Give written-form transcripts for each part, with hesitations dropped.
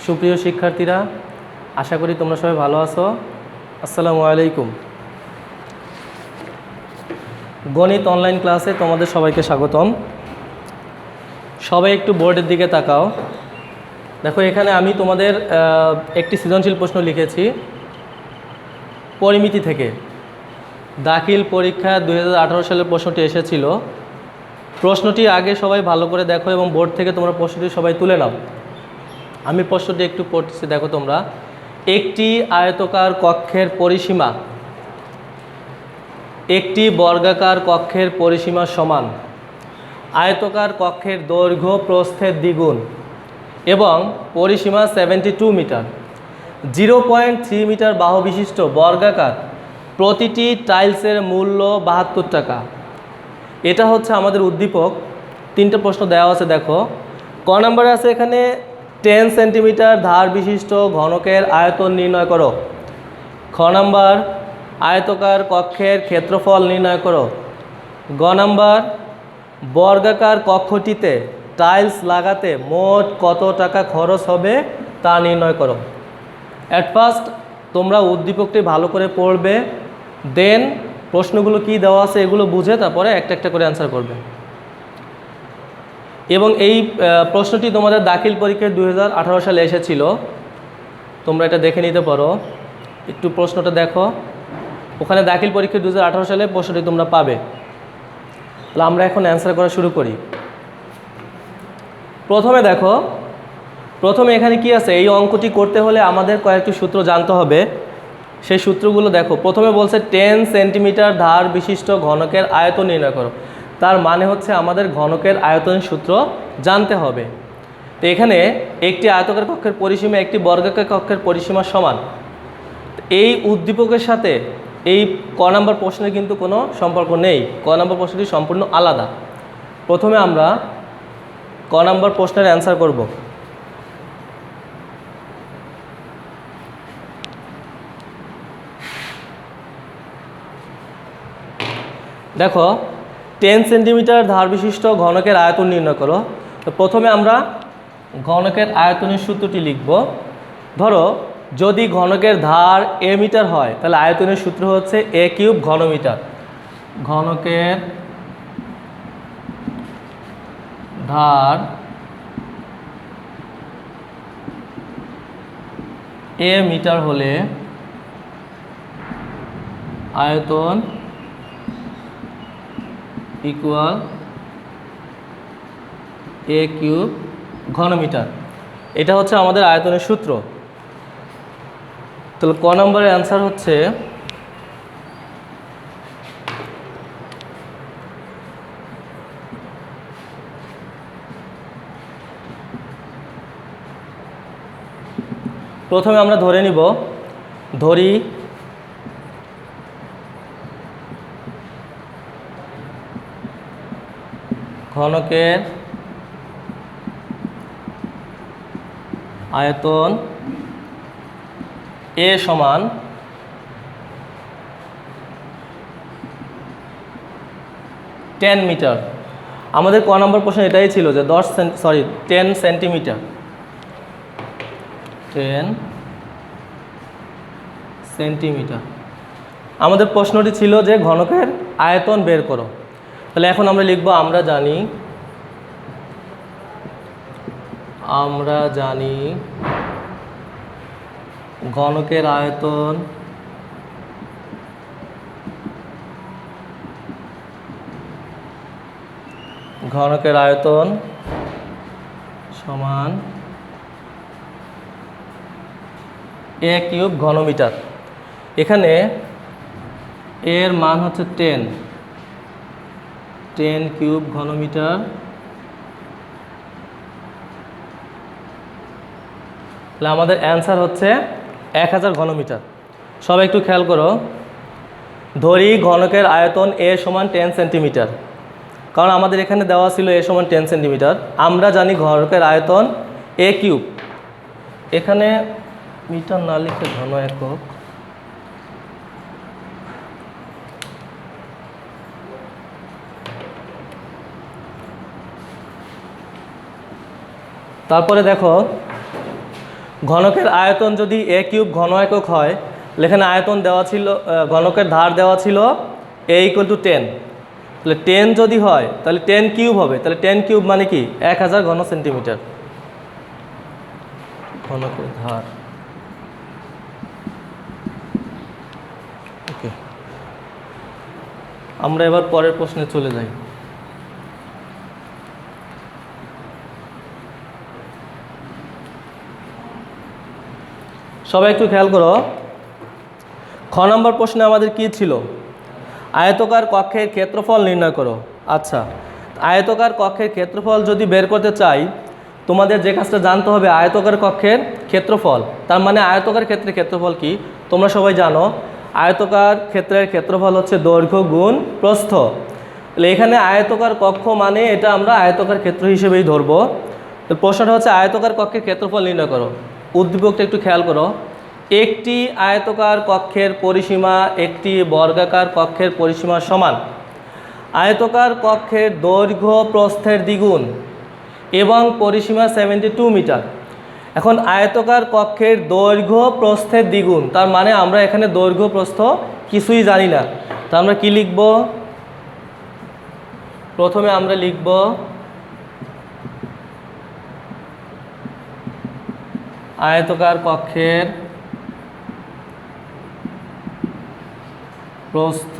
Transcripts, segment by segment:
সুপ্রিয় শিক্ষার্থীরা, আশা করি তোমরা সবাই ভালো আছো। আসসালামু আলাইকুম। গণিত অনলাইন ক্লাসে তোমাদের সবাইকে স্বাগতম। সবাই একটু বোর্ডের দিকে তাকাও। দেখো, এখানে আমি তোমাদের একটি সৃজনশীল প্রশ্ন লিখেছি পরিমিতি থেকে। দাখিল পরীক্ষা 2018 সালের প্রশ্নটি এসেছিল। প্রশ্নটি আগে সবাই ভালো করে দেখো এবং বোর্ড থেকে তোমরা প্রশ্নটি সবাই তুলে নাও। আমি প্রশ্নটি একটু পড়ছি, দেখো তোমরা। একটি আয়তাকার কক্ষের পরিসীমা একটি বর্গাকার কক্ষের পরিসীমা সমান আয়তাকার কক্ষের দৈর্ঘ্য প্রস্থের দ্বিগুণ এবং পরিসীমা 72 মিটার। 0.3 মিটার বাহু বিশিষ্ট বর্গাকার প্রতিটি টাইলসের মূল্য 72 টাকা। এটা হচ্ছে আমাদের উদ্দীপক। তিনটে প্রশ্ন দেওয়া আছে, দেখো। ক নম্বরে আছে এখানে 10 সেন্টিমিটার ধার বিশিষ্ট ঘনকের আয়তন নির্ণয় করো। খ নম্বর আয়তাকার কক্ষের ক্ষেত্রফল নির্ণয় করো। গ নম্বর বর্গাকার কক্ষটিতে টাইলস লাগাতে মোট কত টাকা খরচ হবে তা নির্ণয় করো। অ্যাট ফার্স্ট তোমরা উদ্দীপকটি ভালো করে পড়বে, দেন প্রশ্নগুলো কি দেওয়া আছে এগুলো বুঝে তারপরে একটা একটা করে অ্যান্সার করবে। এবং এই প্রশ্নটি তোমাদের দাখিল পরীক্ষায় 2018 সালে এসেছিল। তোমরা এটা দেখে নিতে পারো, একটু প্রশ্নটা দেখো। ওখানে দাখিল পরীক্ষা 2018 সালে প্রশ্নটি তোমরা পাবে। তাহলে আমরা এখন অ্যান্সার করা শুরু করি। প্রথমে দেখো, প্রথমে এখানে কি আছে, এই অঙ্কটি করতে হলে আমাদের কয়েকটি সূত্র জানতে হবে। সেই সূত্রগুলো দেখো। প্রথমে বলছে 10 সেন্টিমিটার ধার বিশিষ্ট ঘনকের আয়তন নির্ণয় করো। তার মানে হচ্ছে আমাদের ঘনকের আয়তনের সূত্র জানতে হবে। তো এখানে একটি আয়তাকার কক্ষের পরিসীমা একটি বর্গাকার কক্ষের পরিসীমা সমান। এই উদ্দীপকের সাথে এই ক নম্বর প্রশ্নের কিন্তু কোনো সম্পর্ক নেই। ক নম্বর প্রশ্নটি সম্পূর্ণ আলাদা। প্রথমে আমরা ক নম্বর প্রশ্নের অ্যান্সার করব। দেখো, 10 সেন্টিমিটার ধার বিশিষ্ট ঘনকের আয়তন নির্ণয় করো। তো প্রথমে আমরা ঘনকের আয়তনের সূত্রটি লিখব। ধরো, যদি ঘনকের ধার এ মিটার হয় তাহলে আয়তনের সূত্র হচ্ছে এ কিউব ঘনমিটার। ঘনকের ধার এ মিটার হলে আয়তন ইকুয়াল এ কিউব ঘনমিটার। এটা হচ্ছে আমাদের আয়তনের সূত্র। তাহলে ক নম্বরের অ্যান্সার হচ্ছে প্রথমে আমরা ধরে নিব, ধরি ঘনকের আয়তন এ সমান 10 মিটার। আমাদের ক নম্বর প্রশ্ন এটাই ছিল যে 10 সেন্টিমিটার 10 সেন্টিমিটার আমাদের প্রশ্নটি ছিল যে ঘনকের আয়তন বের করো। তাহলে এখন আমরা লিখব আমরা জানি ঘনকের আয়তন সমান এ কিউব ঘনমিটার। এখানে এর মান হচ্ছে 10 কিউব ঘনমিটার। তাহলে আমাদের অ্যান্সার হচ্ছে 1000 ঘনমিটার। সবাই একটু খেয়াল করো, ধরি ঘনকের আয়তন এ সমান 10 সেন্টিমিটার, কারণ আমাদের এখানে দেওয়া ছিল এ সমান 10 সেন্টিমিটার। আমরা জানি ঘনকের আয়তন এ কিউব। এখানে মিটার না লিখে ঘন একক। তারপরে দেখো, ঘনকের আয়তন যদি a কিউব ঘন একক হয়, এখানে আয়তন দেওয়া ছিল, ঘনকের ধার দেওয়া ছিল a = 10, তাহলে 10 যদি হয় তাহলে 10 কিউব হবে, তাহলে 10 কিউব মানে কি 1000 ঘন সেন্টিমিটার ঘনকের ধার। ওকে, আমরা এবার পরের প্রশ্নে চলে যাই। সবাই একটু খেয়াল করো, খ নম্বর প্রশ্নে আমাদের কি ছিল? আয়তকার কক্ষের ক্ষেত্রফল নির্ণয় করো। আচ্ছা, আয়তকার কক্ষের ক্ষেত্রফল যদি বের করতে চাই, তোমাদের যে কাজটা জানতে হবে আয়তকার কক্ষের ক্ষেত্রফল, তার মানে আয়তকার ক্ষেত্রের ক্ষেত্রফল কি তোমরা সবাই জানো। আয়তকার ক্ষেত্রের ক্ষেত্রফল হচ্ছে দৈর্ঘ্য গুণ প্রস্থ। তাহলে এখানে আয়তকার কক্ষ মানে এটা আমরা আয়তকার ক্ষেত্র হিসেবেই ধরবো। তো প্রশ্নটা হচ্ছে আয়তকার কক্ষের ক্ষেত্রফল নির্ণয় করো। উদ্দীপকটা একটু খেয়াল করো, একটি আয়তকার কক্ষের পরিসীমা একটি বর্গাকার কক্ষের পরিসীমা সমান। আয়তকার কক্ষের দৈর্ঘ্য প্রস্থের দ্বিগুণ এবং পরিসীমা 72 মিটার। এখন আয়তকার কক্ষের দৈর্ঘ্য প্রস্থের দ্বিগুণ, তার মানে আমরা এখানে দৈর্ঘ্য প্রস্থ কিছুই জানি না। তা আমরা কি লিখব? প্রথমে আমরা লিখব আয়তকার কক্ষের প্রস্থ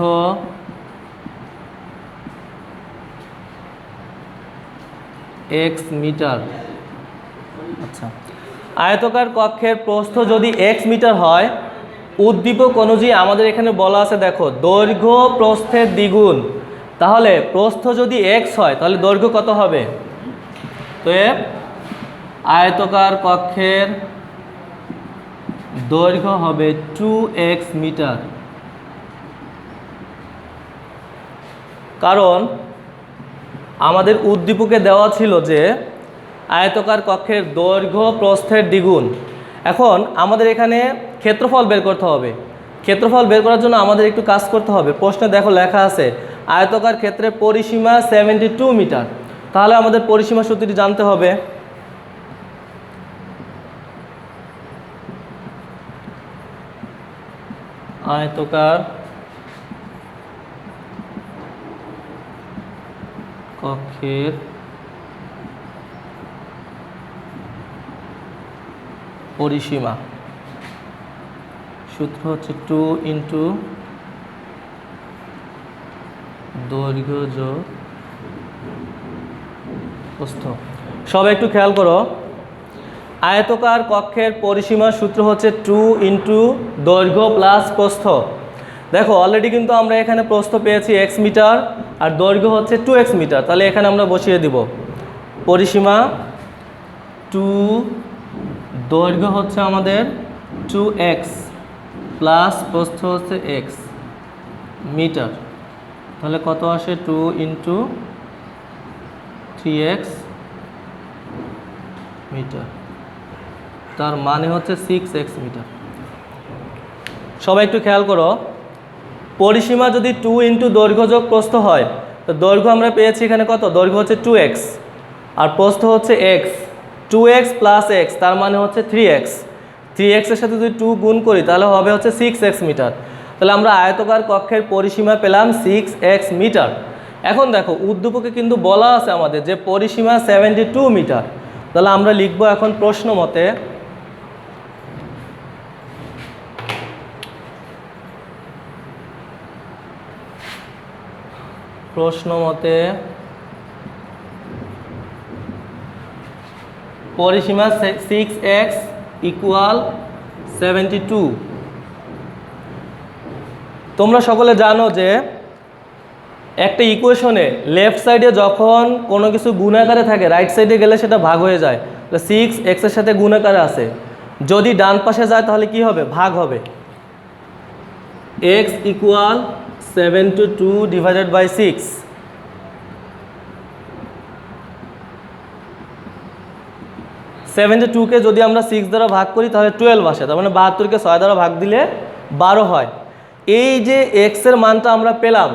x মিটার। আচ্ছা, আয়তকার কক্ষের প্রস্থ যদি x মিটার হয়, উদ্দীপক অনুযায়ী আমাদের এখানে বলা আছে, দেখো দৈর্ঘ্য প্রস্থের দ্বিগুণ, তাহলে প্রস্থ যদি x হয় তাহলে দৈর্ঘ্য কত হবে? তো আয়তকার কক্ষের দৈর্ঘ্য হবে 2x মিটার। কারণ আমাদের উদ্দীপকে দেওয়া ছিল যে আয়তকার কক্ষের দৈর্ঘ্য প্রস্থের দ্বিগুণ। এখন আমাদের এখানে ক্ষেত্রফল বের করতে হবে। ক্ষেত্রফল বের করার জন্য আমাদের একটু কাজ করতে হবে। প্রশ্নে দেখো লেখা আছে আয়তকার ক্ষেত্রের পরিসীমা 72 মিটার। তাহলে আমাদের পরিসীমা সূত্রটি জানতে হবে। আয়তকার কক্ষের পরিসীমা সূত্র হচ্ছে 2 ইন্টু দৈর্ঘ্য যোগ প্রস্থ। সবাই একটু খেয়াল করো, আয়তকার কক্ষের পরিসীমার সূত্র হচ্ছে 2 ইন্টু দৈর্ঘ্য প্লাস প্রস্থ। দেখো অলরেডি কিন্তু আমরা এখানে প্রস্থ পেয়েছি x মিটার আর দৈর্ঘ্য হচ্ছে 2x মিটার, তাহলে এখানে আমরা বসিয়ে দিব পরিসীমা 2, দৈর্ঘ্য হচ্ছে আমাদের 2x প্লাস প্রস্থ হচ্ছে x মিটার। তাহলে কত আসে? 2 ইন্টু 3x মিটার, তার মানে হচ্ছে 6x মিটার। সবাই একটু খেয়াল করো, পরিসীমা যদি 2 ইন্টু দৈর্ঘ্য যোগ প্রস্থ হয়, তো দৈর্ঘ্য আমরা পেয়েছি এখানে কত? দৈর্ঘ্য হচ্ছে 2x আর প্রস্থ হচ্ছে x। 2x প্লাস x তার মানে হচ্ছে 3x। 3x এর সাথে যদি 2 গুণ করি তাহলে হবে হচ্ছে 6x মিটার। তাহলে আমরা আয়তকার কক্ষের পরিসীমা পেলাম 6x মিটার। এখন দেখো উদ্দীপকে কিন্তু বলা আছে আমাদের যে পরিসীমা 72 মিটার। তাহলে আমরা লিখব এখন প্রশ্ন মতে পরিসীমা 6x ইকুয়াল 72। তোমরা সকলে জানো যে একটা ইকুয়েশনে লেফট সাইডে যখন কোনো কিছু গুণাকারে থাকে, রাইট সাইডে গেলে সেটা ভাগ হয়ে যায়। তো 6x এর সাথে গুণাকারে আছে, যদি ডান পাশে যায় তাহলে কি হবে? ভাগ হবে। x equal 72 divided by 6। 72কে যদি আমরা 6 দ্বারা ভাগ করি তাহলে 12 আসে, তার মানে 72কে 6 দ্বারা ভাগ দিলে 12 হয়। এই যে x এর মানটা আমরা পেলাম,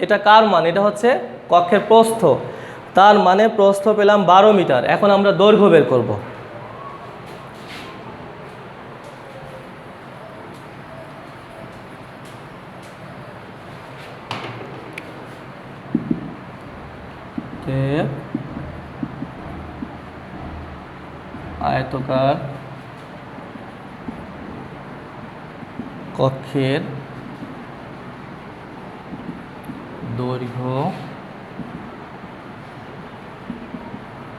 এটা কার মান? এটা হচ্ছে কক্ষের প্রস্থ, তার মানে প্রস্থ পেলাম 12 মিটার। এখন আমরা দৈর্ঘ্য বের করব। অতএব আয়তকার কক্ষের দৈর্ঘ্য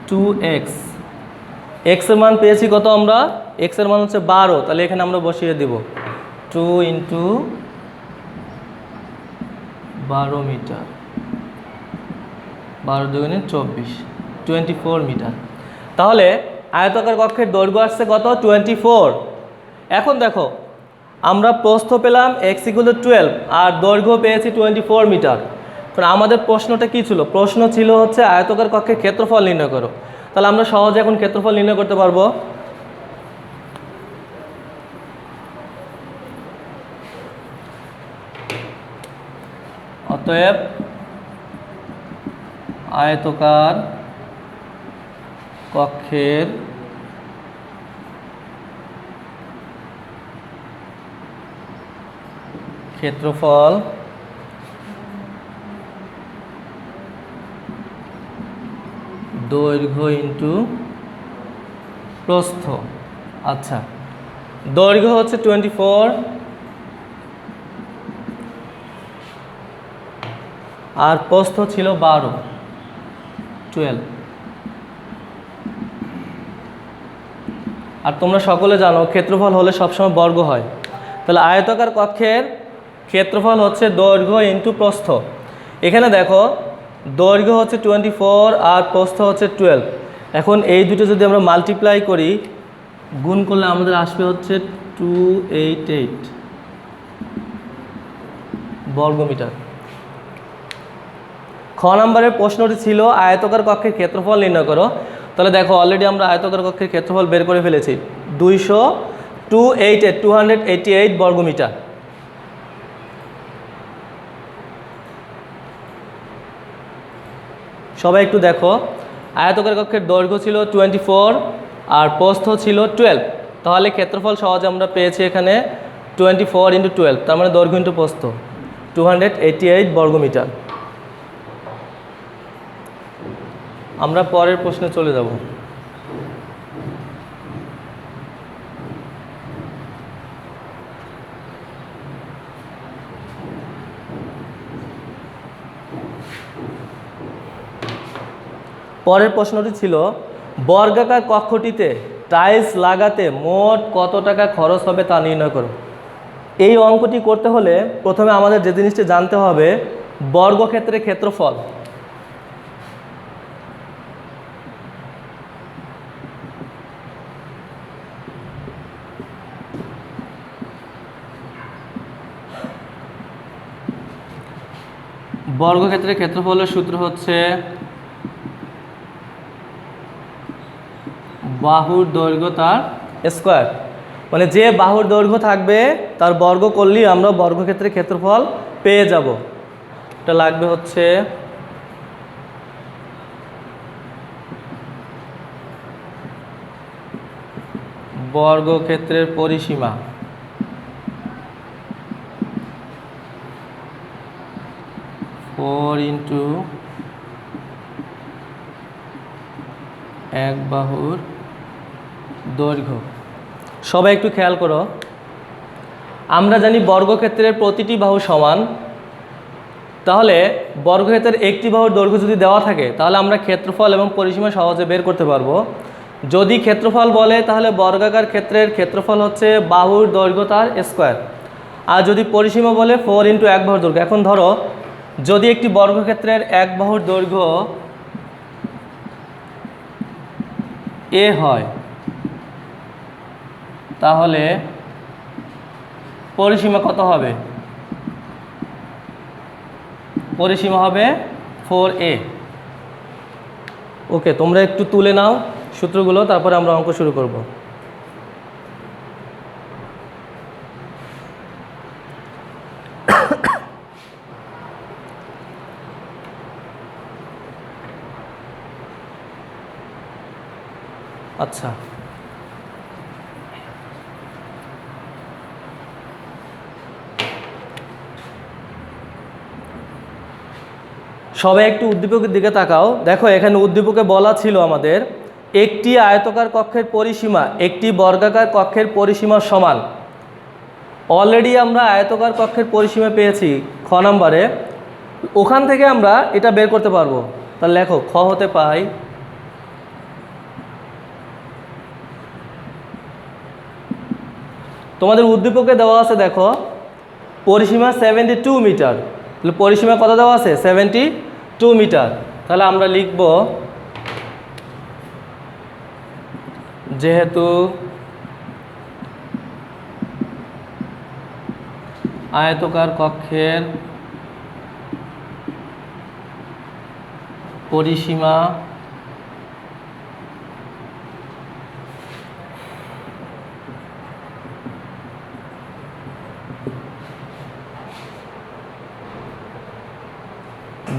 2x। x এর মান পেয়েছি কত আমরা? x এর মান হচ্ছে 12, তাহলে এখানে আমরা বসিয়ে দেব 2 ইন্টু 12 মিটার, 12 দুগুণে 24, 24 মিটার। তাহলে আয়তাকার কক্ষের দৈর্ঘ্য আসছে কত? 24। এখন দেখো আমরা প্রস্থ পেলাম x = 12 আর দৈর্ঘ্য পেয়েছি 24 মিটার। কারণ আমাদের প্রশ্নটা কি ছিল? প্রশ্ন ছিল হচ্ছে আয়তাকার কক্ষের ক্ষেত্রফল নির্ণয় করো। তাহলে আমরা সহজে এখন ক্ষেত্রফল নির্ণয় করতে পারবো। অতএব আয়তাকার কক্ষের ক্ষেত্রফল দৈর্ঘ্য ইন্টু প্রস্থ। আচ্ছা, দৈর্ঘ্য হচ্ছে 24 আর প্রস্থ ছিল 12। আর তোমরা সকলে জানো ক্ষেত্রফল হলে সবসময় বর্গ হয়। তাহলে আয়তাকার কক্ষের ক্ষেত্রফল হচ্ছে দৈর্ঘ্য ইন্টু প্রস্থ। এখানে দেখো দৈর্ঘ্য হচ্ছে 24 আর প্রস্থ হচ্ছে 12। এখন এই দুটো যদি আমরা মাল্টিপ্লাই করি, গুণ করলে আমাদের আসবে হচ্ছে 288 বর্গমিটার। খ নম্বরের প্রশ্নটি ছিল আয়তাকার কক্ষের ক্ষেত্রফল নির্ণয় করো। তাহলে দেখো অলরেডি আমরা আয়তাকার কক্ষের ক্ষেত্রফল বের করে ফেলেছি, 288 বর্গমিটার। সবাই একটু দেখো, আয়তাকার কক্ষের দৈর্ঘ্য ছিল 24 আর প্রস্থ ছিল 12। তাহলে ক্ষেত্রফল সহজে আমরা পেয়েছি এখানে 24 × 12, তার মানে দৈর্ঘ্য ইন্টু প্রস্থ 288 বর্গমিটার। আমরা পরের প্রশ্নে চলে যাব। পরের প্রশ্নটি ছিল বর্গাকার কক্ষটিতে টাইলস লাগাতে মোট কত টাকা খরচ হবে তা নির্ণয় করো। এই অঙ্কটি করতে হলে প্রথমে আমাদের যে জিনিসটি জানতে হবে বর্গক্ষেত্রের ক্ষেত্রফল। বর্গক্ষেত্রের ক্ষেত্রফলের সূত্র হচ্ছে বাহুর দৈর্ঘ্য তার স্কয়ার, মানে যে বাহুর দৈর্ঘ্য থাকবে তার বর্গ করলেই আমরা বর্গক্ষেত্রের ক্ষেত্রফল পেয়ে যাব। এটা লাগবে হচ্ছে বর্গক্ষেত্রের পরিসীমা এক বাহুর দৈর্ঘ্য। সবাই একটু খেয়াল করো, আমরা জানি বর্গক্ষেত্রের প্রতিটি বাহু সমান। তাহলে বর্গক্ষেত্রের একটি বাহুর দৈর্ঘ্য যদি দেওয়া থাকে তাহলে আমরা ক্ষেত্রফল এবং পরিসীমা সহজে বের করতে পারবো। যদি ক্ষেত্রফল বলে তাহলে বর্গাকার ক্ষেত্রের ক্ষেত্রফল হচ্ছে বাহুর দৈর্ঘ্য তার স্কয়ার, আর যদি পরিসীমা বলে 4 × এক বাহুর দৈর্ঘ্য। এখন ধরো যদি একটি বর্গক্ষেত্রের এক বাহুর দৈর্ঘ্য এ হয় তাহলে পরিসীমা কত হবে? পরিসীমা হবে 4a। ওকে, তোমরা একটু তুলে নাও সূত্রগুলো, তারপরে আমরা অঙ্ক শুরু করব। আচ্ছা, সবাই একটু উদ্দীপকের দিকে তাকাও। দেখো এখানে উদ্দীপকে বলা ছিল আমাদের একটি আয়তাকার কক্ষের পরিসীমা একটি বর্গাকার কক্ষের পরিসীমার সমান। অলরেডি আমরা আয়তাকার কক্ষের পরিসীমা পেয়েছি খ নাম্বারে, ওখান থেকে আমরা এটা বের করতে পারবো। তাহলে লেখো খ হতে পাই তোমাদের উদ্দীপকে দেওয়া আছে দেখো পরিসীমা 72 মিটার। তাহলে পরিসীমা কত দেওয়া আছে? 72 মিটার। তাহলে আমরা লিখব যেহেতু আয়তাকার কক্ষের পরিসীমা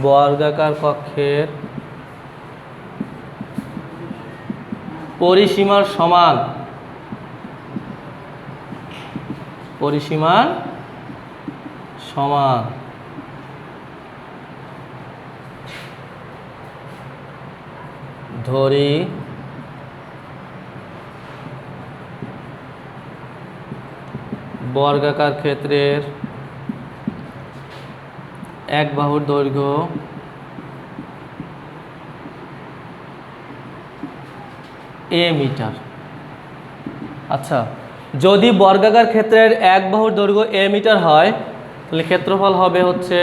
বর্গাকার কক্ষের পরিসীমার সমান, পরিসীমার সমান ধরি বর্গাকার ক্ষেত্রের এক বাহুর দৈর্ঘ্য a মিটার। আচ্ছা, যদি বর্গাকার ক্ষেত্রের এক বাহুর দৈর্ঘ্য a মিটার হয় তাহলে ক্ষেত্রফল হবে হচ্ছে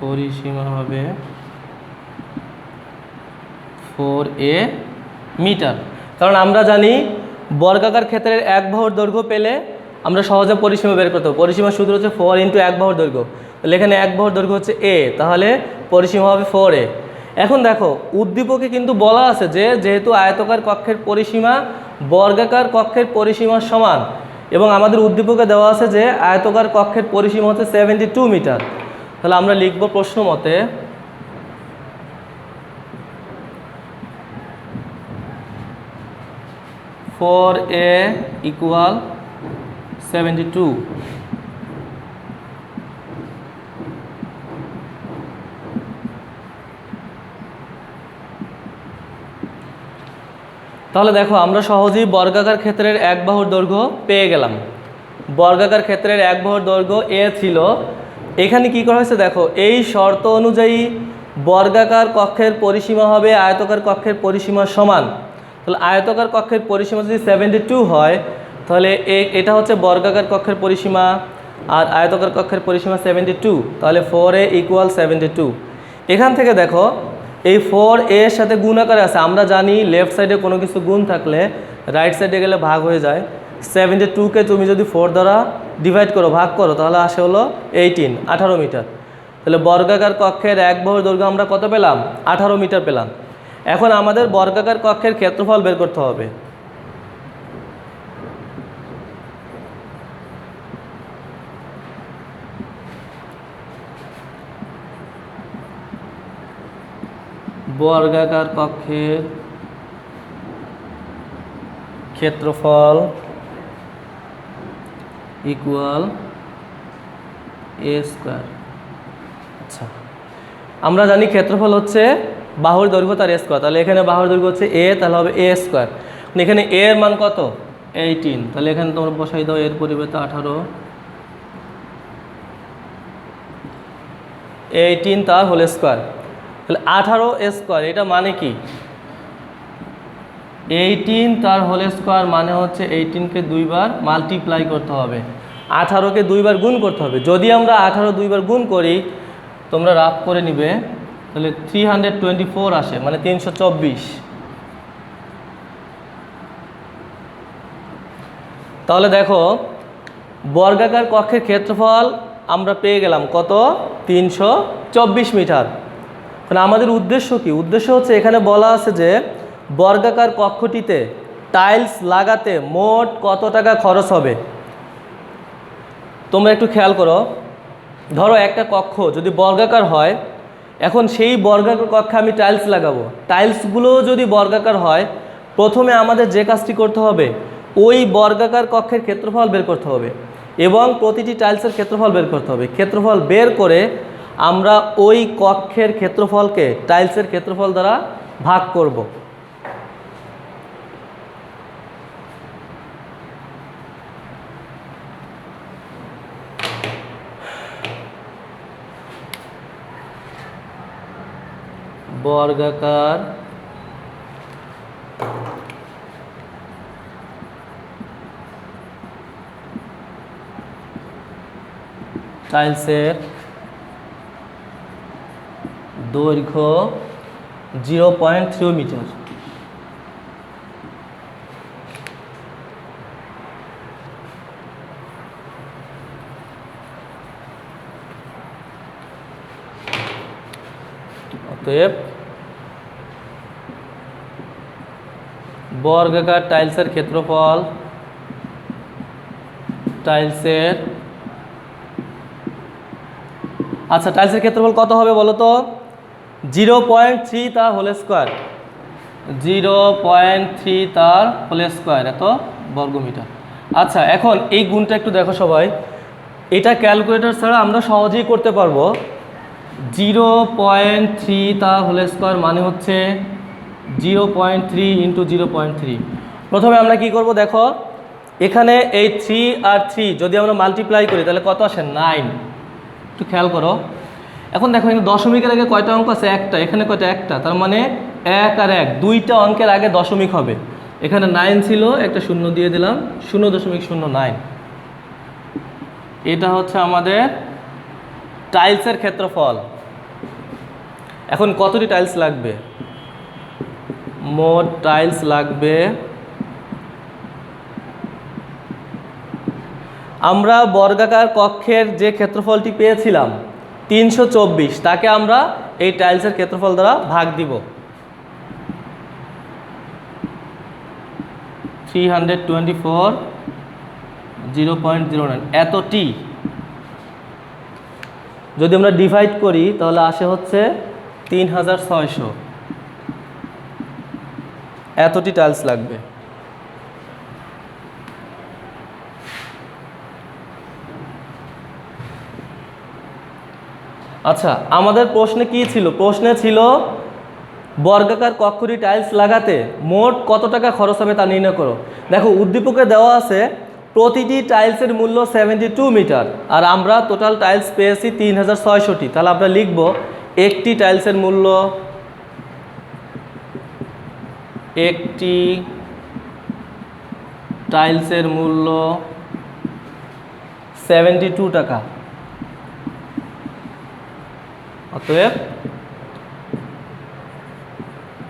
পরিসীমা হবে 4a মিটার। কারণ আমরা জানি বর্গাকার ক্ষেত্রের এক বাহুর দৈর্ঘ্য পেলে আমরা সহজে পরিসীমা বের করতে পারবো। পরিসীমার সূত্র হচ্ছে 4 × এক বাহুর দৈর্ঘ্য। তাহলে এখানে এক বাহুর দৈর্ঘ্য হচ্ছে a, তাহলে পরিসীমা হবে 4a। এখন দেখো উদ্দীপকে কিন্তু বলা আছে যে যেহেতু আয়তাকার কক্ষের পরিসীমা বর্গাকার কক্ষের পরিসীমার সমান, এবং আমাদের উদ্দীপকে দেওয়া আছে যে আয়তাকার কক্ষের পরিসীমা হচ্ছে 72 মিটার। তাহলে আমরা লিখব প্রশ্ন মতে (4a = 72)। তাহলে দেখো আমরা সহজেই বর্গাকার ক্ষেত্রের এক বাহুর দৈর্ঘ্য পেয়ে গেলাম। বর্গাকার ক্ষেত্রের এক বাহুর দৈর্ঘ্য a ছিল। এখানে কি করা হয়েছে দেখো, এই শর্ত অনুযায়ী বর্গাকার কক্ষের পরিসীমা হবে আয়তাকার কক্ষের পরিসীমার সমান। তাহলে আয়তাকার কক্ষের পরিসীমা যদি 72 হয় তাহলে এটা হচ্ছে বর্গাকার কক্ষের পরিসীমা, আর আয়তাকার কক্ষের পরিসীমা 72, তাহলে 4a = 72। এখান থেকে দেখো এই 4a এর সাথে গুণ আকারে আছে। আমরা জানি লেফট সাইডে কোনো কিছু গুণ থাকলে রাইট সাইডে গেলে ভাগ হয়ে যায়। 72কে তুমি যদি 4 দ্বারা ডিভাইড করো, ভাগ করো, তাহলে আসে হলো 18 মিটার। তাহলে বর্গাকার কক্ষের এক বাহুর দৈর্ঘ্য আমরা কত পেলাম? 18 মিটার পেলাম। এখন আমাদের বর্গাকার কক্ষের ক্ষেত্রফল বের করতে হবে। বর্গাকার কক্ষের ক্ষেত্রফল = a²। আচ্ছা, আমরা জানি ক্ষেত্রফল হচ্ছে বাহুর দৈর্ঘ্য তার a²। তাহলে এখানে বাহুর দৈর্ঘ্য হচ্ছে a, তাহলে হবে a²। এখানে a এর মান কত? 18। তাহলে এখানে তোমরা বসাই দাও এর পরিবর্তে 18, 18 তার হোল স্কোয়ার। তাহলে 18² এটা মানে কি? 18 তার হোল স্কোয়ার মানে হচ্ছে 18কে 2 বার মাল্টিপ্লাই করতে হবে, 18কে 2 বার গুণ করতে হবে। যদি আমরা 18 2 বার গুণ করি, তোমরা রাফ করে নিবে, তাহলে 324 আসে, মানে 324। তাহলে দেখো বর্গাকার কক্ষের ক্ষেত্রফল আমরা পেয়ে গেলাম কত? 324 মিটার। মানে আমাদের উদ্দেশ্য কি? উদ্দেশ্য হচ্ছে এখানে বলা আছে যে বর্গাকার কক্ষটিতে টাইলস লাগাতে মোট কত টাকা খরচ হবে। তোমরা একটু খেয়াল করো, ধরো একটা কক্ষ যদি বর্গাকার হয়, এখন সেই বর্গাকার কক্ষে আমি টাইলস লাগাবো, টাইলসগুলো যদি বর্গাকার হয় প্রথমে আমাদের যে কাজটি করতে হবে ওই বর্গাকার কক্ষের ক্ষেত্রফল বের করতে হবে এবং প্রতিটি টাইলসের ক্ষেত্রফল বের করতে হবে। ক্ষেত্রফল বের করে আমরা ওই কক্ষের ক্ষেত্রফলকে টাইলসের ক্ষেত্রফল দ্বারা ভাগ করব। বর্গাকার টাইলসের দৈর্ঘ্য 0.3 মিটার। অতএব বর্গাকার টাইলসের ক্ষেত্রফল টাইলসের আচ্ছা টাইলসের ক্ষেত্রফল কত হবে বলো তো? 0.3 তার হোল স্কোয়ার, 0.3 তার হোল স্কোয়ার, এত বর্গমিটার। আচ্ছা এখন এই গুণটা একটু দেখো সবাই, এটা ক্যালকুলেটর ছাড়া আমরা সহজেই করতে পারবো। 0.3 তার হোল স্কোয়ার মানে হচ্ছে 0.3 ইন্টু 0.3। প্রথমে আমরা কি করব দেখো, এখানে এই 3 আর 3 যদি আমরা মাল্টিপ্লাই করি তাহলে কত আসে? 9। একটু খেয়াল করো। এখন দেখো এখানে দশমিকের আগে কয়টা অঙ্ক আছে? একটা। এখানে কয়টা? একটা। তার মানে 1 আর 1 দুইটা অঙ্কের আগে দশমিক হবে। এখানে 9 ছিল, একটা শূন্য দিয়ে দিলাম, 0.09। এটা হচ্ছে আমাদের টাইলসের ক্ষেত্রফল। এখন কতটি টাইলস লাগবে? মোট টাইলস লাগবে, আমরা বর্গাকার কক্ষের যে ক্ষেত্রফলটি পেয়েছিলাম 324, তাকে আমরা এই টাইলসের ক্ষেত্রফল দ্বারা ভাগ দিব। 324 0.09 এতটি যদি আমরা ডিভাইড করি তাহলে আসে হচ্ছে 3600। এতটি টাইলস লাগবে। আচ্ছা আমাদের প্রশ্নে কি ছিল? প্রশ্নে ছিল বর্গাকার কক্ষটি টাইলস লাগাতে মোট কত টাকা খরচ হবে তা নির্ণয় করো। দেখো উদ্দীপকে দেওয়া আছে প্রতিটি টাইলসের মূল্য 72 মিটার আর আমরা টোটাল টাইলস পেয়েছি 3600টি। তাহলে আমরা লিখব একটি টাইলসের মূল্য, একটি টাইলসের মূল্য 72 টাকা। অতএব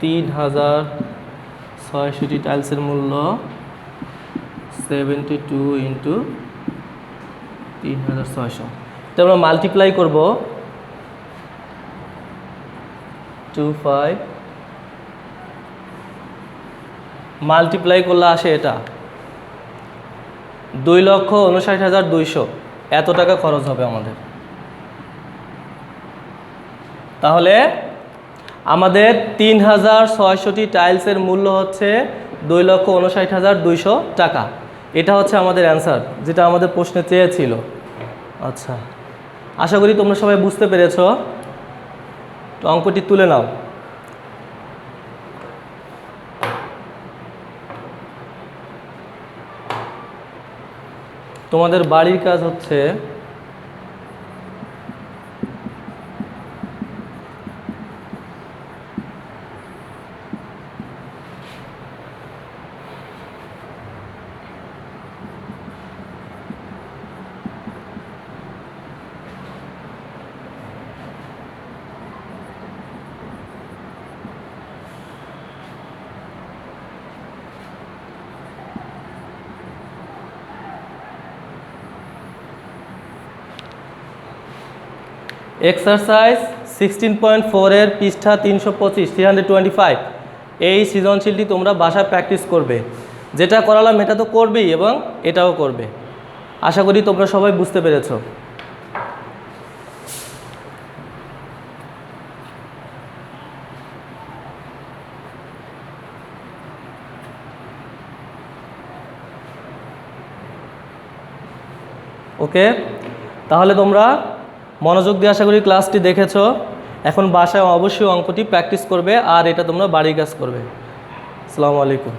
3600টি টাইলসের মূল্য 72 ইন্টু 3600। এটা আমরা মাল্টিপ্লাই করব 25, মাল্টিপ্লাই করলে আসে এটা 2,59,200। এত টাকা খরচ হবে আমাদের। তাহলে আমাদের 3600টি টাইলসের মূল্য হচ্ছে 2,59,200 টাকা। এটা হচ্ছে আমাদের অ্যান্সার, যেটা আমাদের প্রশ্নে চেয়েছিল। আচ্ছা আশা করি তোমরা সবাই বুঝতে পেরেছ। তো অঙ্কটি তুলে নাও। তোমাদের বাড়ির কাজ হচ্ছে এক্সারসাইজ 16.4 এর পৃষ্ঠা 325, 325। এই সৃজনশীলটি তোমরা বাসায় প্র্যাকটিস করবে। যেটা করালাম এটা তো করবেই এবং এটাও করবে। আশা করি তোমরা সবাই বুঝতে পেরেছো। ওকে, তাহলে তোমরা মনোযোগ দিয়ে আশা করি ক্লাসটি দেখেছো। এখন বাসায় অবশ্যই অঙ্কটি প্র্যাকটিস করবে আর এটা তোমরা বাড়ির কাজ করবে। আসসালামু আলাইকুম।